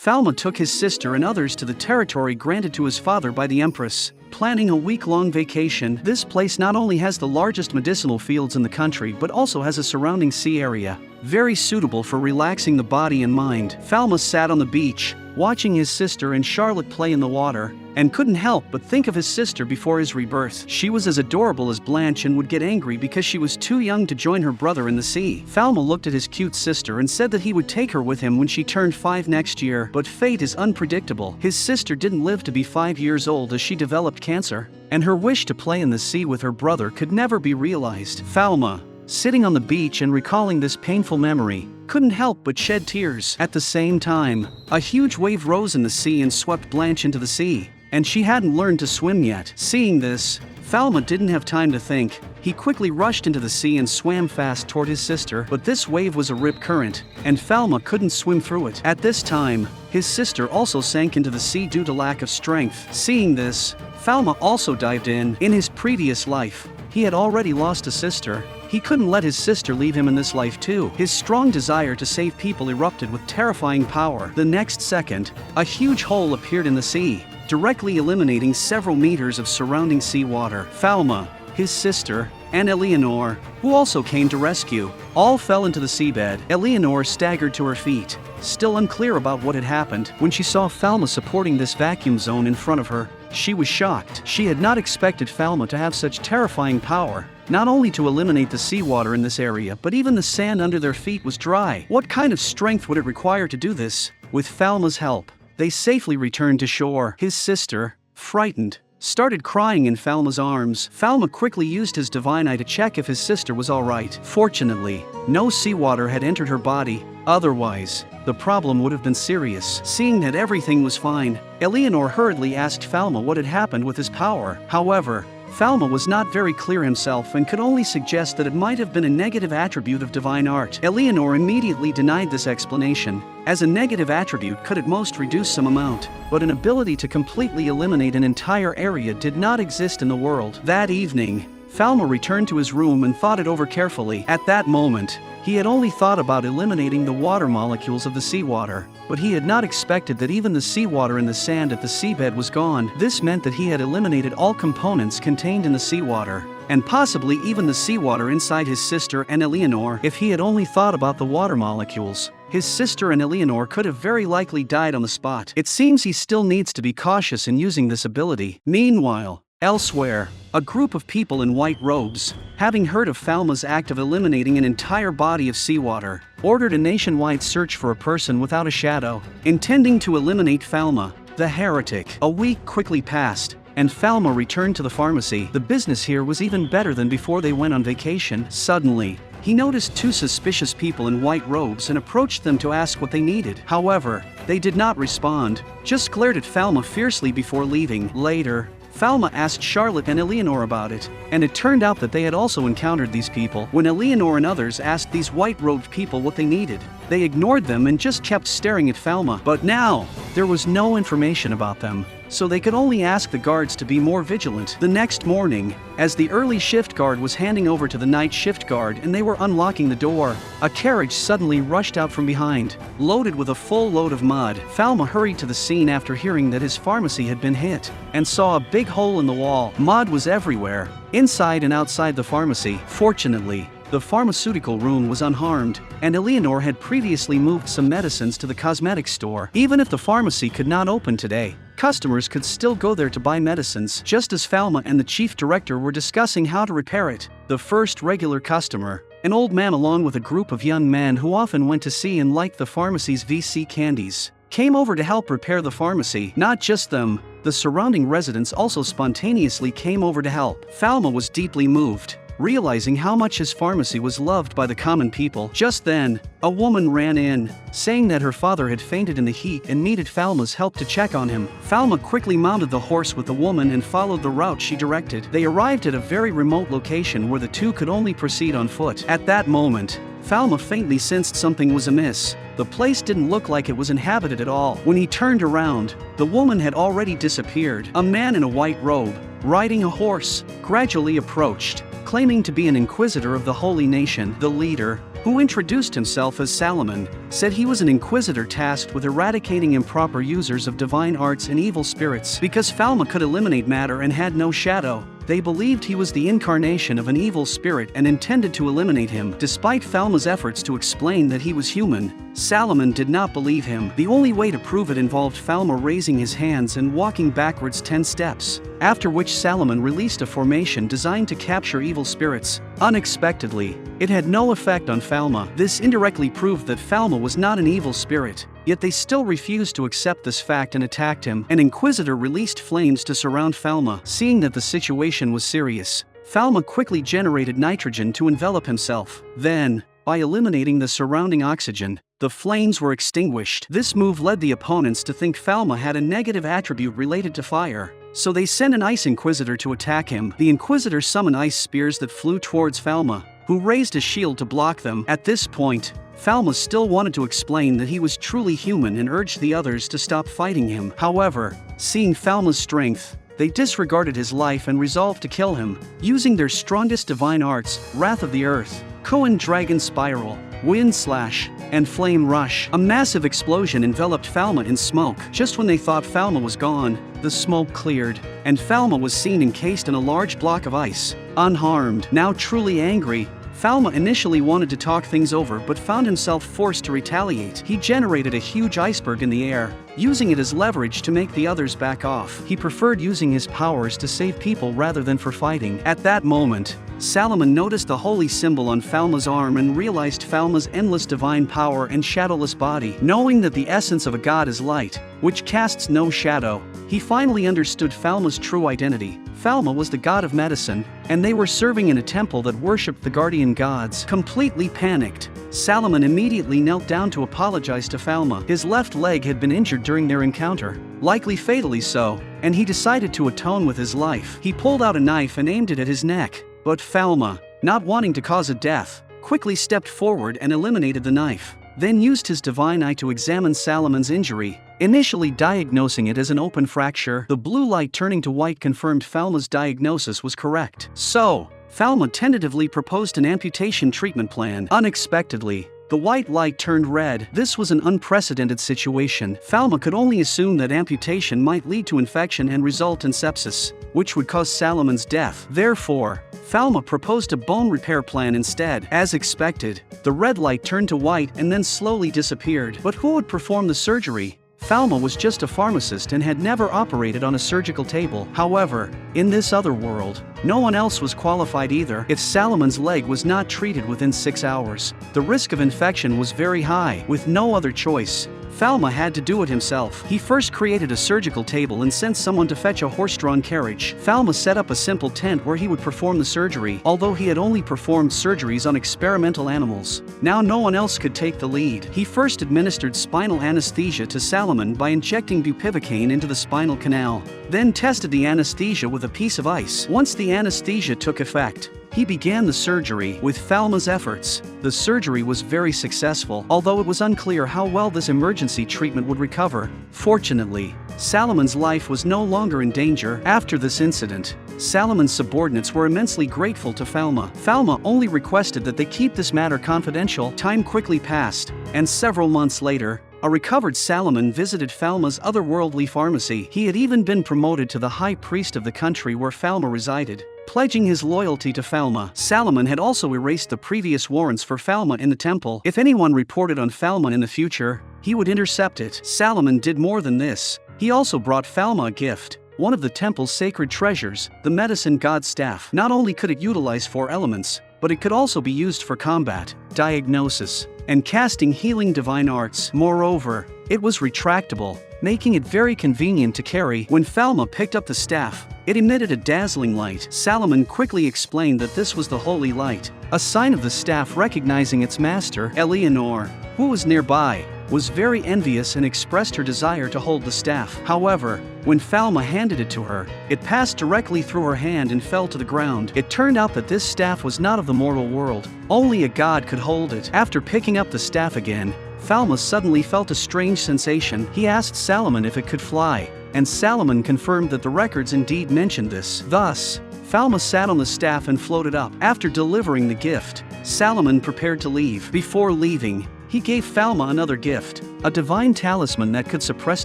Fama took his sister and others to the territory granted to his father by the Empress, planning a week-long vacation. This place not only has the largest medicinal fields in the country but also has a surrounding sea area, very suitable for relaxing the body and mind. Fama sat on the beach, watching his sister and Charlotte play in the water, and couldn't help but think of his sister before his rebirth. She was as adorable as Blanche and would get angry because she was too young to join her brother in the sea. Fama looked at his cute sister and said that he would take her with him when she turned 5 next year, but fate is unpredictable. His sister didn't live to be 5 years old as she developed cancer, and her wish to play in the sea with her brother could never be realized. Fama, sitting on the beach and recalling this painful memory, couldn't help but shed tears. At the same time, a huge wave rose in the sea and swept Blanche into the sea, and she hadn't learned to swim yet. Seeing this, Fama didn't have time to think. He quickly rushed into the sea and swam fast toward his sister, but this wave was a rip current, and Fama couldn't swim through it. At this time, his sister also sank into the sea due to lack of strength. Seeing this, Fama also dived in. In his previous life, he had already lost a sister. He couldn't let his sister leave him in this life too. His strong desire to save people erupted with terrifying power. The next second, a huge hole appeared in the sea, directly eliminating several meters of surrounding seawater. Fama, his sister, and Eleanor, who also came to rescue, all fell into the seabed. Eleanor staggered to her feet, still unclear about what had happened. When she saw Fama supporting this vacuum zone in front of her, she was shocked. She had not expected Fama to have such terrifying power, not only to eliminate the seawater in this area, but even the sand under their feet was dry. What kind of strength would it require to do this? With Falma's help, they safely returned to shore. His sister, frightened, started crying in Falma's arms. Fama quickly used his divine eye to check if his sister was alright. Fortunately, no seawater had entered her body, otherwise, the problem would have been serious. Seeing that everything was fine, Eleanor hurriedly asked Fama what had happened with his power. However, Fama was not very clear himself and could only suggest that it might have been a negative attribute of divine art. Eleanor immediately denied this explanation, as a negative attribute could at most reduce some amount, but an ability to completely eliminate an entire area did not exist in the world. That evening, Fama returned to his room and thought it over carefully. At that moment, he had only thought about eliminating the water molecules of the seawater, but he had not expected that even the seawater in the sand at the seabed was gone. This meant that he had eliminated all components contained in the seawater, and possibly even the seawater inside his sister and Eleanor. If he had only thought about the water molecules, his sister and Eleanor could have very likely died on the spot. It seems he still needs to be cautious in using this ability. Meanwhile, elsewhere, a group of people in white robes, having heard of Falma's act of eliminating an entire body of seawater, ordered a nationwide search for a person without a shadow, intending to eliminate Falma, the heretic. A week quickly passed, and Fama returned to the pharmacy. The business here was even better than before they went on vacation. Suddenly, he noticed 2 suspicious people in white robes and approached them to ask what they needed. However, they did not respond, just glared at Falma fiercely before leaving. Later, Fama asked Charlotte and Eleanor about it, and it turned out that they had also encountered these people. When Eleanor and others asked these white-robed people what they needed, they ignored them and just kept staring at Fama. But now, there was no information about them, so they could only ask the guards to be more vigilant. The next morning, as the early shift guard was handing over to the night shift guard and they were unlocking the door, a carriage suddenly rushed out from behind, loaded with a full load of mud. Fama hurried to the scene after hearing that his pharmacy had been hit, and saw a big hole in the wall. Mud was everywhere, inside and outside the pharmacy. Fortunately, the pharmaceutical room was unharmed, and Eleanor had previously moved some medicines to the cosmetic store. Even if the pharmacy could not open today, customers could still go there to buy medicines. Just as Fama and the chief director were discussing how to repair it, the first regular customer, an old man along with a group of young men who often went to see and liked the pharmacy's VC candies, came over to help repair the pharmacy. Not just them, the surrounding residents also spontaneously came over to help. Fama was deeply moved, realizing how much his pharmacy was loved by the common people. Just then, a woman ran in, saying that her father had fainted in the heat and needed Falma's help to check on him. Falma quickly mounted the horse with the woman and followed the route she directed. They arrived at a very remote location where the two could only proceed on foot. At that moment, Fama faintly sensed something was amiss. The place didn't look like it was inhabited at all. When he turned around, the woman had already disappeared. A man in a white robe, riding a horse, gradually approached, claiming to be an inquisitor of the Holy Nation. The leader, who who introduced himself as Salomon, said he was an inquisitor tasked with eradicating improper users of divine arts and evil spirits. Because Fama could eliminate matter and had no shadow, they believed he was the incarnation of an evil spirit and intended to eliminate him. Despite Falma's efforts to explain that he was human, Salomon did not believe him. The only way to prove it involved Falma raising his hands and walking backwards 10 steps, after which Salomon released a formation designed to capture evil spirits. Unexpectedly, it had no effect on Falma. This indirectly proved that Falma was not an evil spirit. Yet they still refused to accept this fact and attacked him. An inquisitor released flames to surround Falma. Seeing that the situation was serious, Falma quickly generated nitrogen to envelop himself. Then, by eliminating the surrounding oxygen, the flames were extinguished. This move led the opponents to think Falma had a negative attribute related to fire, so they sent an ice inquisitor to attack him. The inquisitor summoned ice spears that flew towards Falma, who raised a shield to block them. At this point, Falma still wanted to explain that he was truly human and urged the others to stop fighting him. However, seeing Falma's strength, they disregarded his life and resolved to kill him, using their strongest divine arts, Wrath of the Earth, Koan Dragon Spiral, Wind Slash, and Flame Rush. A massive explosion enveloped Falma in smoke. Just when they thought Falma was gone, the smoke cleared, and Falma was seen encased in a large block of ice, unharmed. Now truly angry, Falma initially wanted to talk things over but found himself forced to retaliate. He generated a huge iceberg in the air, using it as leverage to make the others back off. He preferred using his powers to save people rather than for fighting. At that moment, Salomon noticed the holy symbol on Falma's arm and realized Falma's endless divine power and shadowless body. Knowing that the essence of a god is light, which casts no shadow, he finally understood Falma's true identity. Falma was the god of medicine, and they were serving in a temple that worshipped the guardian gods. Completely panicked, Salomon immediately knelt down to apologize to Falma. His left leg had been injured during their encounter, likely fatally so, and he decided to atone with his life. He pulled out a knife and aimed it at his neck, but Falma, not wanting to cause a death, quickly stepped forward and eliminated the knife, then used his divine eye to examine Salomon's injury, initially diagnosing it as an open fracture. The blue light turning to white confirmed Falma's diagnosis was correct. So, Falma tentatively proposed an amputation treatment plan. Unexpectedly, the white light turned red. This was an unprecedented situation. Falma could only assume that amputation might lead to infection and result in sepsis, which would cause Salomon's death. Therefore, Falma proposed a bone repair plan instead. As expected, the red light turned to white and then slowly disappeared. But who would perform the surgery? Falma was just a pharmacist and had never operated on a surgical table. However, in this other world, no one else was qualified either. If Salomon's leg was not treated within 6 hours, the risk of infection was very high. With no other choice, Falma had to do it himself. He first created a surgical table and sent someone to fetch a horse-drawn carriage. Falma set up a simple tent where he would perform the surgery, although he had only performed surgeries on experimental animals. Now no one else could take the lead. He first administered spinal anesthesia to Salomon by injecting bupivacaine into the spinal canal, then tested the anesthesia with a piece of ice. Once the anesthesia took effect, he began the surgery. With Falma's efforts, the surgery was very successful, although it was unclear how well this emergency treatment would recover. Fortunately, Salomon's life was no longer in danger. After this incident, Salomon's subordinates were immensely grateful to Falma. Falma only requested that they keep this matter confidential. Time quickly passed, and several months later, a recovered Salomon visited Falma's otherworldly pharmacy. He had even been promoted to the high priest of the country where Falma resided, pledging his loyalty to Falma. Salomon had also erased the previous warrants for Falma in the temple. If anyone reported on Falma in the future, he would intercept it. Salomon did more than this. He also brought Falma a gift, one of the temple's sacred treasures, the medicine god's staff. Not only could it utilize 4 elements, but it could also be used for combat, diagnosis, and casting healing divine arts. Moreover, it was retractable, making it very convenient to carry. When Falma picked up the staff, it emitted a dazzling light. Salomon quickly explained that this was the holy light, a sign of the staff recognizing its master. Eleanor, who was nearby, was very envious and expressed her desire to hold the staff. However, when Falma handed it to her, it passed directly through her hand and fell to the ground. It turned out that this staff was not of the mortal world. Only a god could hold it. After picking up the staff again, Falma suddenly felt a strange sensation. He asked Salomon if it could fly, and Salomon confirmed that the records indeed mentioned this. Thus, Falma sat on the staff and floated up. After delivering the gift, Salomon prepared to leave. Before leaving, he gave Fama another gift, a divine talisman that could suppress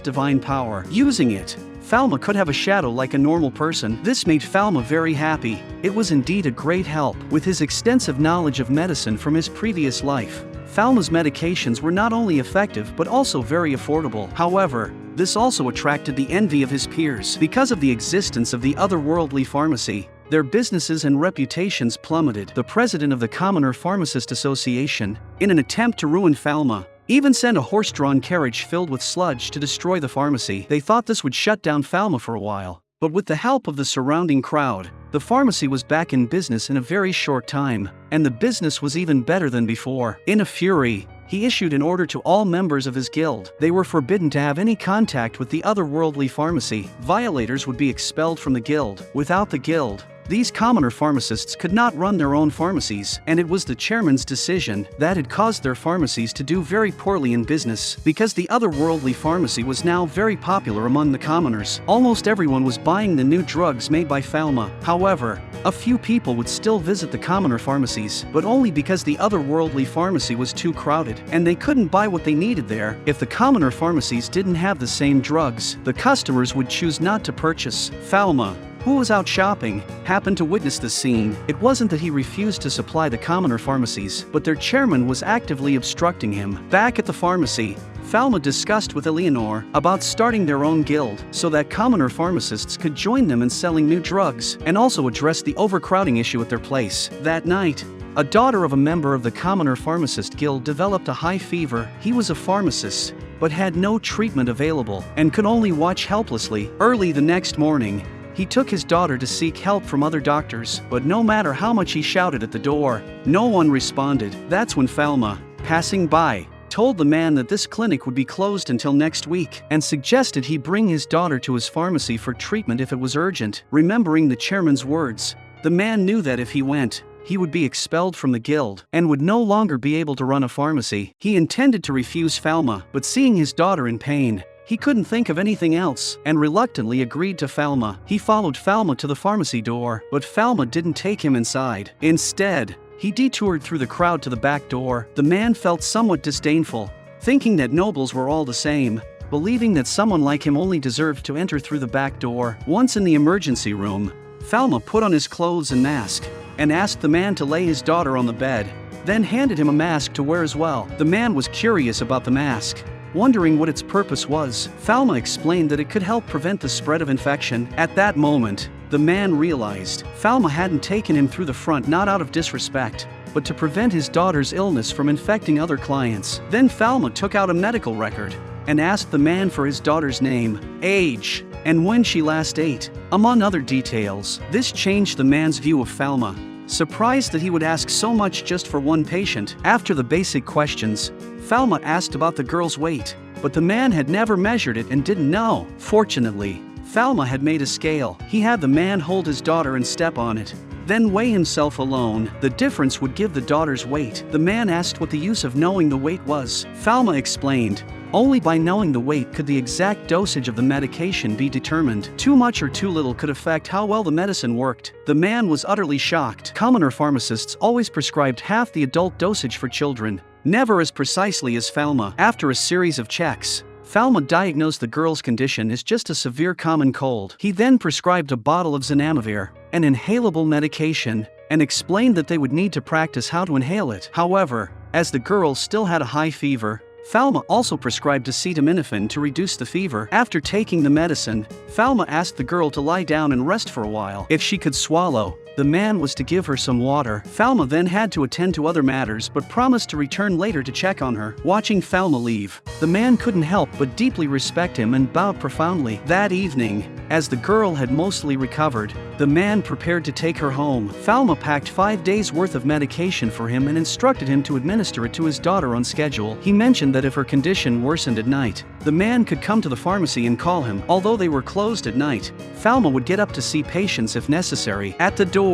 divine power. Using it, Fama could have a shadow like a normal person. This made Fama very happy. It was indeed a great help. With his extensive knowledge of medicine from his previous life, Falma's medications were not only effective but also very affordable. However, this also attracted the envy of his peers. Because of the existence of the otherworldly pharmacy, their businesses and reputations plummeted. The president of the Commoner Pharmacist Association, in an attempt to ruin Fama, even sent a horse-drawn carriage filled with sludge to destroy the pharmacy. They thought this would shut down Fama for a while, but with the help of the surrounding crowd, the pharmacy was back in business in a very short time, and the business was even better than before. In a fury, he issued an order to all members of his guild. They were forbidden to have any contact with the otherworldly pharmacy. Violators would be expelled from the guild. Without the guild, these commoner pharmacists could not run their own pharmacies, and it was the chairman's decision that had caused their pharmacies to do very poorly in business. Because the otherworldly pharmacy was now very popular among the commoners, almost everyone was buying the new drugs made by Fama. However, a few people would still visit the commoner pharmacies, but only because the otherworldly pharmacy was too crowded, and they couldn't buy what they needed there. If the commoner pharmacies didn't have the same drugs, the customers would choose not to purchase. Fama, who was out shopping, happened to witness the scene. It wasn't that he refused to supply the commoner pharmacies, but their chairman was actively obstructing him. Back at the pharmacy, Fama discussed with Eleanor about starting their own guild so that commoner pharmacists could join them in selling new drugs and also address the overcrowding issue at their place. That night, a daughter of a member of the Commoner Pharmacist Guild developed a high fever. He was a pharmacist, but had no treatment available and could only watch helplessly. Early the next morning, he took his daughter to seek help from other doctors, but no matter how much he shouted at the door, no one responded. That's when Fama, passing by, told the man that this clinic would be closed until next week and suggested he bring his daughter to his pharmacy for treatment if it was urgent. Remembering the chairman's words, the man knew that if he went, he would be expelled from the guild and would no longer be able to run a pharmacy. He intended to refuse Fama, but seeing his daughter in pain, he couldn't think of anything else and reluctantly agreed to Fama. He followed Fama to the pharmacy door, but Fama didn't take him inside. Instead, he detoured through the crowd to the back door. The man felt somewhat disdainful, thinking that nobles were all the same, believing that someone like him only deserved to enter through the back door. Once in the emergency room, Fama put on his clothes and mask and asked the man to lay his daughter on the bed, then handed him a mask to wear as well. The man was curious about the mask, wondering what its purpose was. Fama explained that it could help prevent the spread of infection. At that moment, the man realized Fama hadn't taken him through the front not out of disrespect, but to prevent his daughter's illness from infecting other clients. Then Fama took out a medical record and asked the man for his daughter's name, age, and when she last ate, among other details. This changed the man's view of Fama. Surprised that he would ask so much just for one patient, after the basic questions, Fama asked about the girl's weight, but the man had never measured it and didn't know. Fortunately, Fama had made a scale. He had the man hold his daughter and step on it, then weigh himself alone. The difference would give the daughter's weight. The man asked what the use of knowing the weight was. Fama explained, only by knowing the weight could the exact dosage of the medication be determined. Too much or too little could affect how well the medicine worked. The man was utterly shocked. Commoner pharmacists always prescribed half the adult dosage for children, never as precisely as Fama. After a series of checks, Fama diagnosed the girl's condition as just a severe common cold. He then prescribed a bottle of zanamivir, an inhalable medication, and explained that they would need to practice how to inhale it. However, as the girl still had a high fever, Fama also prescribed acetaminophen to reduce the fever. After taking the medicine, Fama asked the girl to lie down and rest for a while. If she could swallow, the man was to give her some water. Fama then had to attend to other matters but promised to return later to check on her. Watching Fama leave, the man couldn't help but deeply respect him and bowed profoundly. That evening, as the girl had mostly recovered, the man prepared to take her home. Fama packed 5 days' worth of medication for him and instructed him to administer it to his daughter on schedule. He mentioned that if her condition worsened at night, the man could come to the pharmacy and call him. Although they were closed at night, Fama would get up to see patients if necessary. At the door,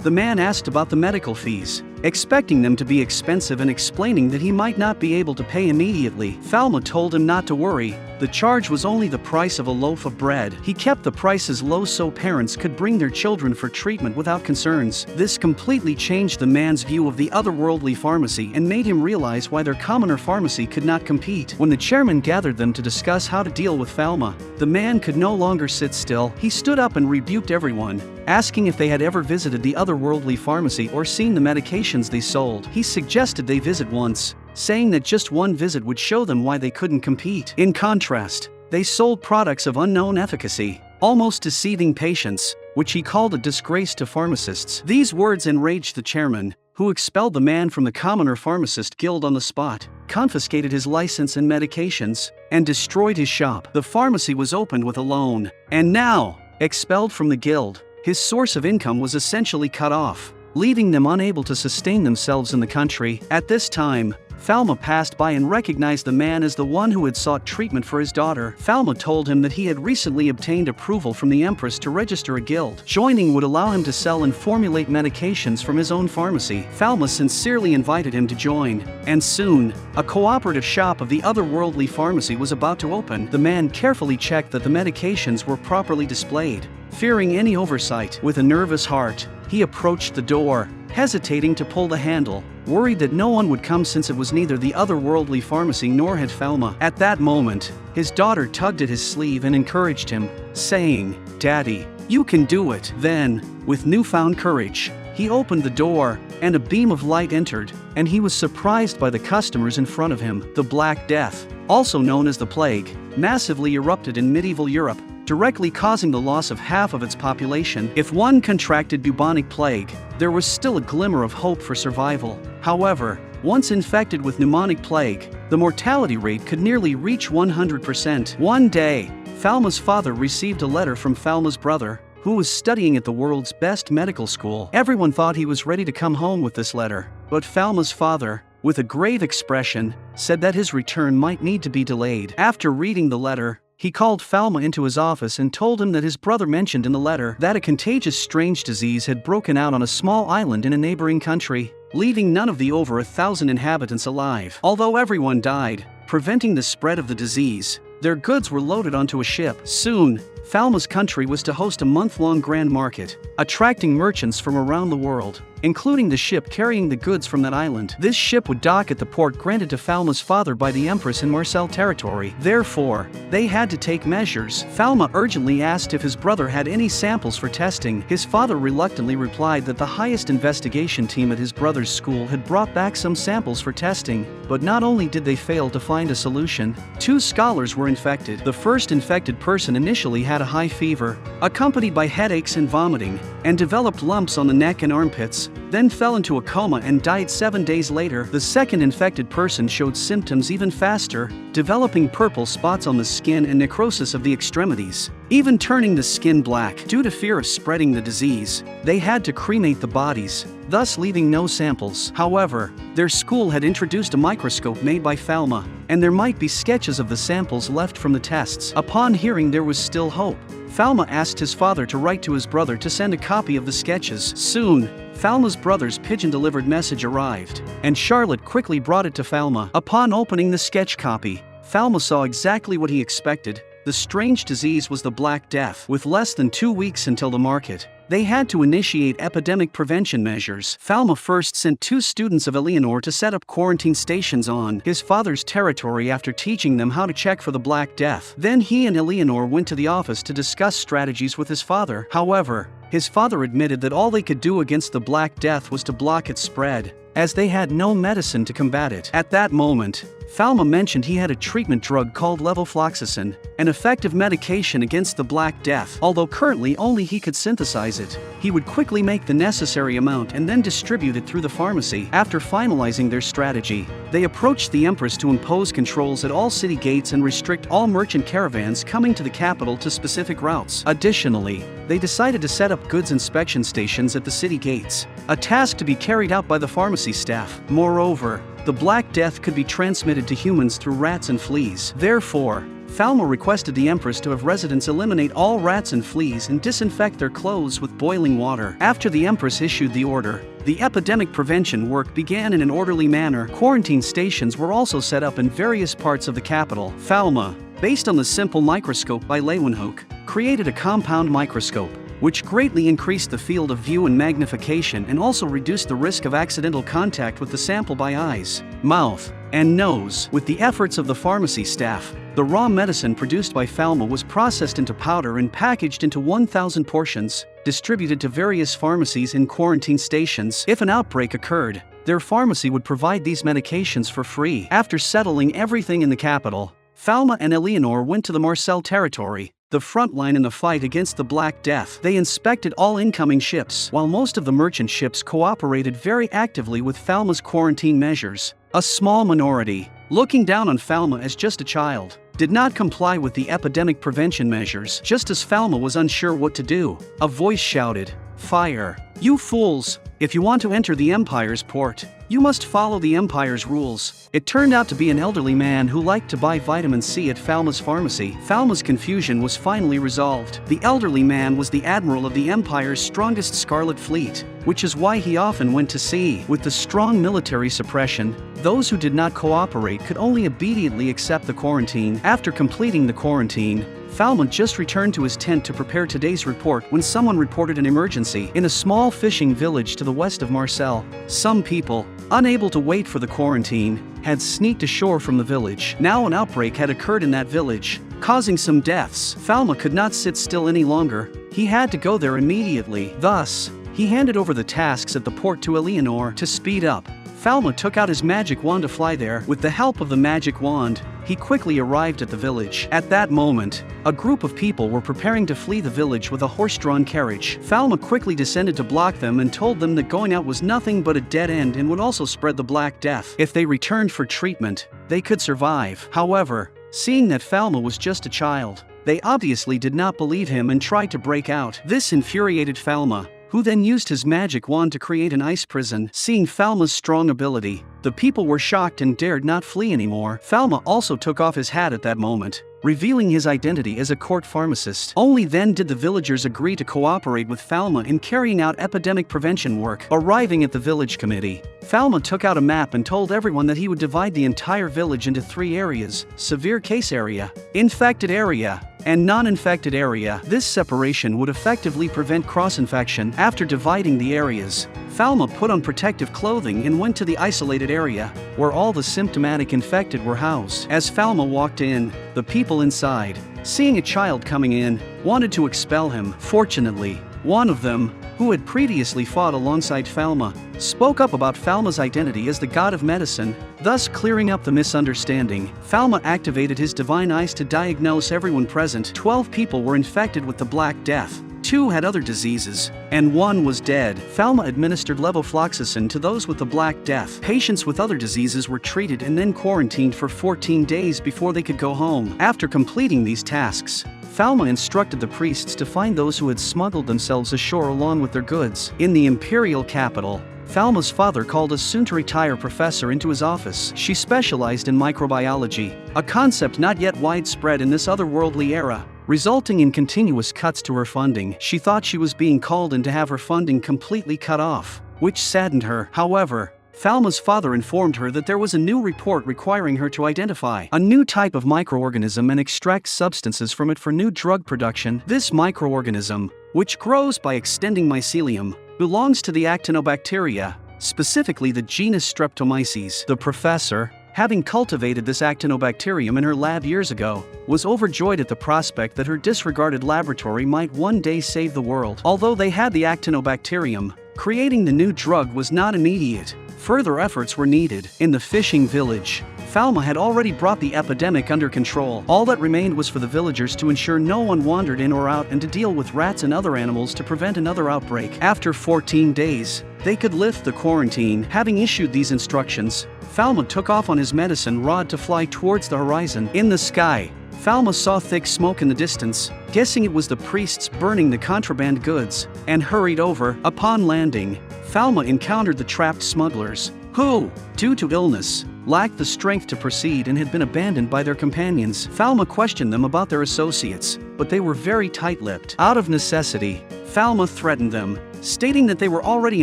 the man asked about the medical fees, expecting them to be expensive and explaining that he might not be able to pay immediately. Fama told him not to worry, the charge was only the price of a loaf of bread. He kept the prices low so parents could bring their children for treatment without concerns. This completely changed the man's view of the otherworldly pharmacy and made him realize why their commoner pharmacy could not compete. When the chairman gathered them to discuss how to deal with Fama, the man could no longer sit still. He stood up and rebuked everyone, asking if they had ever visited the otherworldly pharmacy or seen the medications they sold. He suggested they visit once, saying that just one visit would show them why they couldn't compete. In contrast, they sold products of unknown efficacy, almost deceiving patients, which he called a disgrace to pharmacists. These words enraged the chairman, who expelled the man from the Commoner Pharmacist Guild on the spot, confiscated his license and medications, and destroyed his shop. The pharmacy was opened with a loan, and now, expelled from the guild, his source of income was essentially cut off, leaving them unable to sustain themselves in the country. At this time, Fama passed by and recognized the man as the one who had sought treatment for his daughter. Fama told him that he had recently obtained approval from the Empress to register a guild. Joining would allow him to sell and formulate medications from his own pharmacy. Fama sincerely invited him to join, and soon, a cooperative shop of the otherworldly pharmacy was about to open. The man carefully checked that the medications were properly displayed, fearing any oversight. With a nervous heart, he approached the door, hesitating to pull the handle, worried that no one would come since it was neither the otherworldly pharmacy nor had Fama. At that moment, his daughter tugged at his sleeve and encouraged him, saying, "Daddy, you can do it." Then, with newfound courage, he opened the door, and a beam of light entered, and he was surprised by the customers in front of him. The Black Death, also known as the Plague, massively erupted in medieval Europe, directly causing the loss of half of its population. If one contracted bubonic plague, there was still a glimmer of hope for survival. However, once infected with pneumonic plague, the mortality rate could nearly reach 100%. One day, Falma's father received a letter from Falma's brother, who was studying at the world's best medical school. Everyone thought he was ready to come home with this letter, but Falma's father, with a grave expression, said that his return might need to be delayed. After reading the letter, he called Fama into his office and told him that his brother mentioned in the letter that a contagious strange disease had broken out on a small island in a neighboring country, leaving none of the over 1,000 inhabitants alive. Although everyone died, preventing the spread of the disease, their goods were loaded onto a ship. Soon, Falma's country was to host a month-long grand market, attracting merchants from around the world, including the ship carrying the goods from that island. This ship would dock at the port granted to Falma's father by the Empress in Marseille territory. Therefore, they had to take measures. Falma urgently asked if his brother had any samples for testing. His father reluctantly replied that the highest investigation team at his brother's school had brought back some samples for testing, but not only did they fail to find a solution, 2 scholars were infected. The first infected person initially had a high fever, accompanied by headaches and vomiting, and developed lumps on the neck and armpits, then fell into a coma and died 7 days later. The second infected person showed symptoms even faster, developing purple spots on the skin and necrosis of the extremities, even turning the skin black. Due to fear of spreading the disease, they had to cremate the bodies, thus leaving no samples. However, their school had introduced a microscope made by Fama, and there might be sketches of the samples left from the tests. Upon hearing there was still hope, Fama asked his father to write to his brother to send a copy of the sketches. Soon, Falma's brother's pigeon-delivered message arrived, and Charlotte quickly brought it to Falma. Upon opening the sketch copy, Falma saw exactly what he expected. The strange disease was the Black Death. With less than 2 weeks until the market, they had to initiate epidemic prevention measures. Fama first sent 2 students of Eleanor to set up quarantine stations on his father's territory after teaching them how to check for the Black Death. Then he and Eleanor went to the office to discuss strategies with his father. However, his father admitted that all they could do against the Black Death was to block its spread, as they had no medicine to combat it. At that moment, Fama mentioned he had a treatment drug called levofloxacin, an effective medication against the Black Death. Although currently only he could synthesize it, he would quickly make the necessary amount and then distribute it through the pharmacy. After finalizing their strategy, they approached the Empress to impose controls at all city gates and restrict all merchant caravans coming to the capital to specific routes. Additionally, they decided to set up goods inspection stations at the city gates, a task to be carried out by the pharmacy staff. Moreover, the Black Death could be transmitted to humans through rats and fleas. Therefore, Falma requested the Empress to have residents eliminate all rats and fleas and disinfect their clothes with boiling water. After the Empress issued the order, The epidemic prevention work began in an orderly manner. Quarantine stations were also set up in various parts of the capital. Fama, based on the simple microscope by Leeuwenhoek, created a compound microscope, which greatly increased the field of view and magnification and also reduced the risk of accidental contact with the sample by eyes, mouth, and nose. With the efforts of the pharmacy staff, the raw medicine produced by Fama was processed into powder and packaged into 1,000 portions, distributed to various pharmacies in quarantine stations. If an outbreak occurred, their pharmacy would provide these medications for free. After settling everything in the capital, Fama and Eleanor went to the Marseille territory, the front line in the fight against the Black Death. They inspected all incoming ships. While most of the merchant ships cooperated very actively with Falma's quarantine measures, a small minority, looking down on Fama as just a child, did not comply with the epidemic prevention measures. Just as Fama was unsure what to do, a voice shouted, "Fire! You fools! If you want to enter the Empire's port, you must follow the Empire's rules." It turned out to be an elderly man who liked to buy vitamin C at Falma's pharmacy. Falma's confusion was finally resolved. The elderly man was the admiral of the Empire's strongest Scarlet Fleet, which is why he often went to sea. With the strong military suppression, those who did not cooperate could only obediently accept the quarantine. After completing the quarantine, Fama just returned to his tent to prepare today's report when someone reported an emergency in a small fishing village to the west of Marseille. Some people, unable to wait for the quarantine, had sneaked ashore from the village. Now an outbreak had occurred in that village, causing some deaths. Fama could not sit still any longer. He had to go there immediately. Thus, he handed over the tasks at the port to Eleanor to speed up. Fama took out his magic wand to fly there. With the help of the magic wand, he quickly arrived at the village. At that moment, a group of people were preparing to flee the village with a horse-drawn carriage. Fama quickly descended to block them and told them that going out was nothing but a dead end and would also spread the Black Death. If they returned for treatment, they could survive. However, seeing that Fama was just a child, they obviously did not believe him and tried to break out. This infuriated Fama, who then used his magic wand to create an ice prison. Seeing Falma's strong ability, the people were shocked and dared not flee anymore. Fama also took off his hat at that moment, revealing his identity as a court pharmacist. Only then did the villagers agree to cooperate with Fama in carrying out epidemic prevention work. Arriving at the village committee, Fama took out a map and told everyone that he would divide the entire village into 3 areas: severe case area, infected area, and non-infected area. This separation would effectively prevent cross-infection. After dividing the areas, Fama put on protective clothing and went to the isolated area, where all the symptomatic infected were housed. As Fama walked in, the people inside, seeing a child coming in, wanted to expel him. Fortunately, one of them, who had previously fought alongside Fama, spoke up about Falma's identity as the god of medicine, thus clearing up the misunderstanding. Fama activated his divine eyes to diagnose everyone present. 12 people were infected with the Black Death, 2 had other diseases, and 1 was dead. Fama administered levofloxacin to those with the Black Death. Patients with other diseases were treated and then quarantined for 14 days before they could go home. After completing these tasks, Fama instructed the priests to find those who had smuggled themselves ashore along with their goods. In the imperial capital, Falma's father called a soon-to-retire professor into his office. She specialized in microbiology, a concept not yet widespread in this otherworldly era, resulting in continuous cuts to her funding. She thought she was being called in to have her funding completely cut off, which saddened her. However, Falma's father informed her that there was a new report requiring her to identify a new type of microorganism and extract substances from it for new drug production. This microorganism, which grows by extending mycelium, belongs to the actinobacteria, specifically the genus Streptomyces. The professor, having cultivated this actinobacterium in her lab years ago, was overjoyed at the prospect that her disregarded laboratory might one day save the world. Although they had the actinobacterium, creating the new drug was not immediate. Further efforts were needed. In the fishing village, Fama had already brought the epidemic under control. All that remained was for the villagers to ensure no one wandered in or out and to deal with rats and other animals to prevent another outbreak. After 14 days, they could lift the quarantine. Having issued these instructions, Fama took off on his medicine rod to fly towards the horizon. In the sky, Fama saw thick smoke in the distance, guessing it was the priests burning the contraband goods, and hurried over. Upon landing, Fama encountered the trapped smugglers, who, due to illness, lacked the strength to proceed and had been abandoned by their companions. Fama questioned them about their associates, but they were very tight-lipped. Out of necessity, Fama threatened them, stating that they were already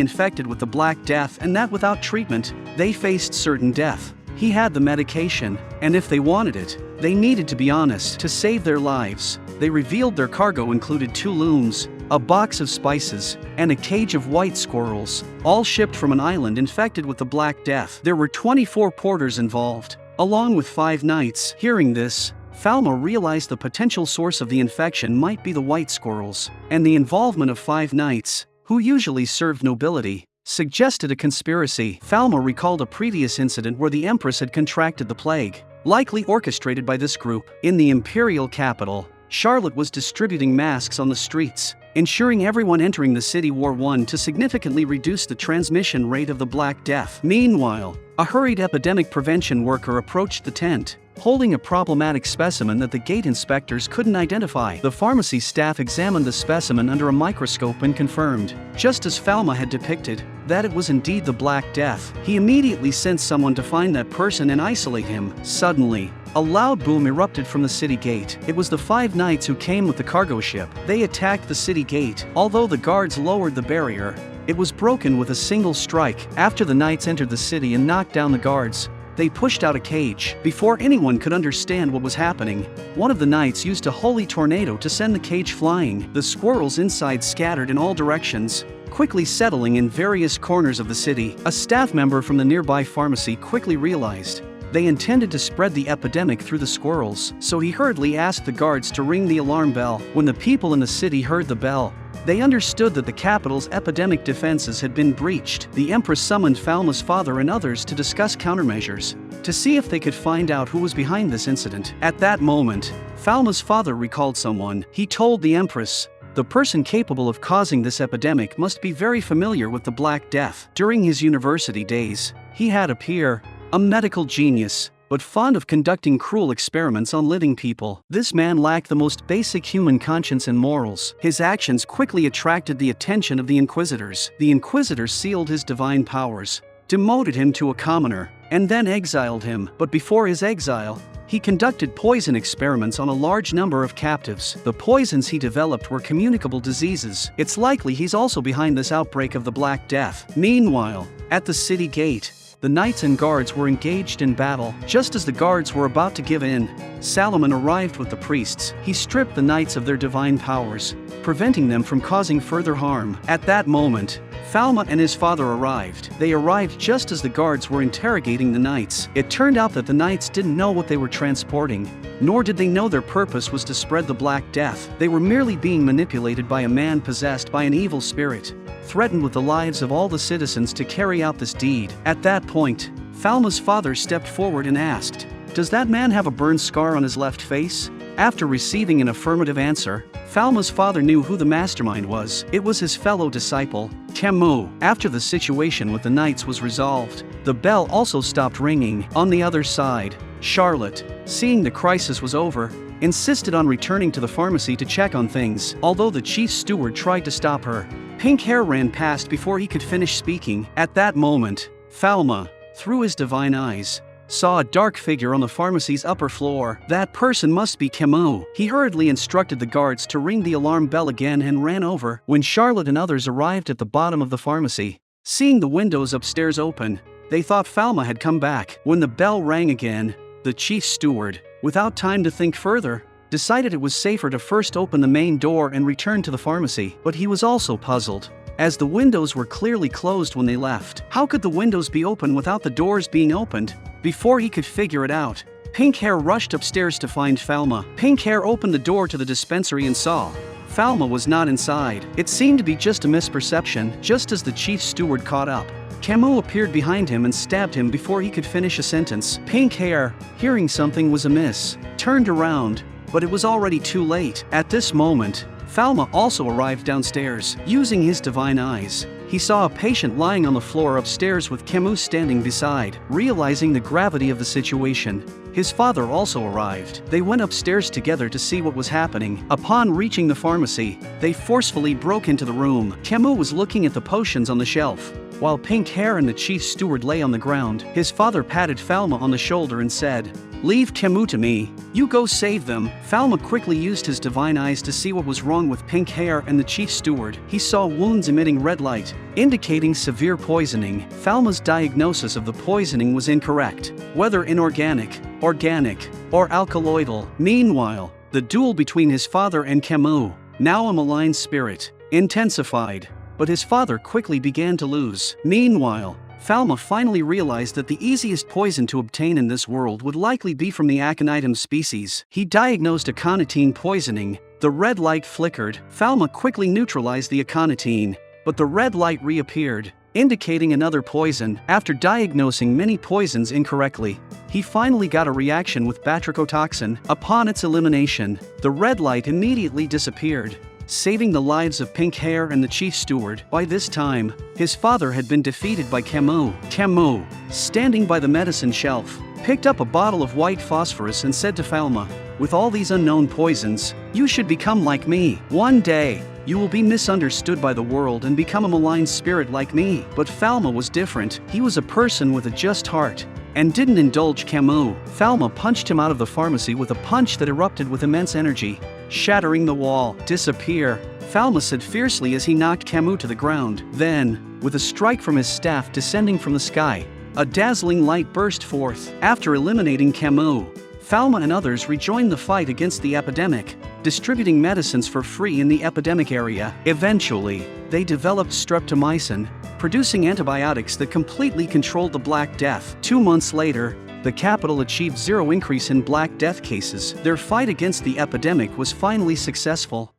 infected with the Black Death and that without treatment, they faced certain death. He had the medication, and if they wanted it, they needed to be honest to save their lives. They revealed their cargo included 2 looms, a box of spices, and a cage of white squirrels, all shipped from an island infected with the Black Death. There were 24 porters involved, along with 5 knights. Hearing this, Fama realized the potential source of the infection might be the white squirrels, and the involvement of 5 knights, who usually served nobility, suggested a conspiracy. Fama recalled a previous incident where the Empress had contracted the plague, likely orchestrated by this group. In the imperial capital, Charlotte was distributing masks on the streets, ensuring everyone entering the city wore one to significantly reduce the transmission rate of the Black Death. Meanwhile, a hurried epidemic prevention worker approached the tent, holding a problematic specimen that the gate inspectors couldn't identify. The pharmacy staff examined the specimen under a microscope and confirmed, just as Fama had depicted, that it was indeed the Black Death. He immediately sent someone to find that person and isolate him. Suddenly, a loud boom erupted from the city gate. It was the 5 knights who came with the cargo ship. They attacked the city gate. Although the guards lowered the barrier, it was broken with a single strike. After the knights entered the city and knocked down the guards, they pushed out a cage. Before anyone could understand what was happening, one of the knights used a holy tornado to send the cage flying. The squirrels inside scattered in all directions, quickly settling in various corners of the city. A staff member from the nearby pharmacy quickly realized they intended to spread the epidemic through the squirrels, so he hurriedly asked the guards to ring the alarm bell. When the people in the city heard the bell, they understood that the capital's epidemic defenses had been breached. The Empress summoned Falma's father and others to discuss countermeasures, to see if they could find out who was behind this incident. At that moment, Falma's father recalled someone. He told the Empress, the person capable of causing this epidemic must be very familiar with the Black Death. During his university days, he had a peer, a medical genius, but fond of conducting cruel experiments on living people. This man lacked the most basic human conscience and morals. His actions quickly attracted the attention of the Inquisitors. The Inquisitors sealed his divine powers, demoted him to a commoner, and then exiled him. But before his exile, he conducted poison experiments on a large number of captives. The poisons he developed were communicable diseases. It's likely he's also behind this outbreak of the Black Death. Meanwhile, at the city gate, the knights and guards were engaged in battle. Just as the guards were about to give in, Salomon arrived with the priests. He stripped the knights of their divine powers, preventing them from causing further harm. At that moment, Fama and his father arrived. They arrived just as the guards were interrogating the knights. It turned out that the knights didn't know what they were transporting, nor did they know their purpose was to spread the Black Death. They were merely being manipulated by a man possessed by an evil spirit, threatened with the lives of all the citizens to carry out this deed. At that point, Falma's father stepped forward and asked, "Does that man have a burn scar on his left face?" After receiving an affirmative answer, Falma's father knew who the mastermind was. It was his fellow disciple, Camus. After the situation with the knights was resolved, the bell also stopped ringing. On the other side, Charlotte, seeing the crisis was over, insisted on returning to the pharmacy to check on things. Although the chief steward tried to stop her, pink hair ran past before he could finish speaking. At that moment, Fama, through his divine eyes, saw a dark figure on the pharmacy's upper floor. That person must be Camus. He hurriedly instructed the guards to ring the alarm bell again and ran over. When Charlotte and others arrived at the bottom of the pharmacy, seeing the windows upstairs open, they thought Fama had come back. When the bell rang again, the chief steward, without time to think further, decided it was safer to first open the main door and return to the pharmacy. But he was also puzzled, as the windows were clearly closed when they left. How could the windows be open without the doors being opened? Before he could figure it out, Pink Hair rushed upstairs to find Falma. Pink Hair opened the door to the dispensary and saw Falma was not inside. It seemed to be just a misperception. Just as the chief steward caught up, Camus appeared behind him and stabbed him before he could finish a sentence. Pink Hair, hearing something was amiss, turned around, but it was already too late. At this moment, Falma also arrived downstairs. Using his divine eyes, he saw a patient lying on the floor upstairs with Camus standing beside. Realizing the gravity of the situation, his father also arrived. They went upstairs together to see what was happening. Upon reaching the pharmacy, they forcefully broke into the room. Camus was looking at the potions on the shelf. While Pink Hair and the chief steward lay on the ground, his father patted Fama on the shoulder and said, "Leave Camus to me. You go save them." Fama quickly used his divine eyes to see what was wrong with Pink Hair and the chief steward. He saw wounds emitting red light, indicating severe poisoning. Falma's diagnosis of the poisoning was incorrect, whether inorganic, organic, or alkaloidal. Meanwhile, the duel between his father and Camus, now a malign spirit, intensified. But his father quickly began to lose. Meanwhile, Fama finally realized that the easiest poison to obtain in this world would likely be from the aconitum species. He diagnosed aconitine poisoning. The red light flickered. Fama quickly neutralized the aconitine, but the red light reappeared, indicating another poison. After diagnosing many poisons incorrectly, he finally got a reaction with batrachotoxin. Upon its elimination, the red light immediately disappeared, saving the lives of Pink Hair and the chief steward. By this time, his father had been defeated by Camus. Camus, standing by the medicine shelf, picked up a bottle of white phosphorus and said to Fama, "With all these unknown poisons, you should become like me. One day, you will be misunderstood by the world and become a malign spirit like me." But Fama was different. He was a person with a just heart and didn't indulge Camus. Fama punched him out of the pharmacy with a punch that erupted with immense energy, shattering the wall. "Disappear," Fama said fiercely as he knocked Camus to the ground. Then, with a strike from his staff descending from the sky, a dazzling light burst forth. After eliminating Camus, Fama and others rejoined the fight against the epidemic, distributing medicines for free in the epidemic area. Eventually, they developed streptomycin, producing antibiotics that completely controlled the Black Death. 2 months later, the capital achieved zero increase in Black Death cases. Their fight against the epidemic was finally successful.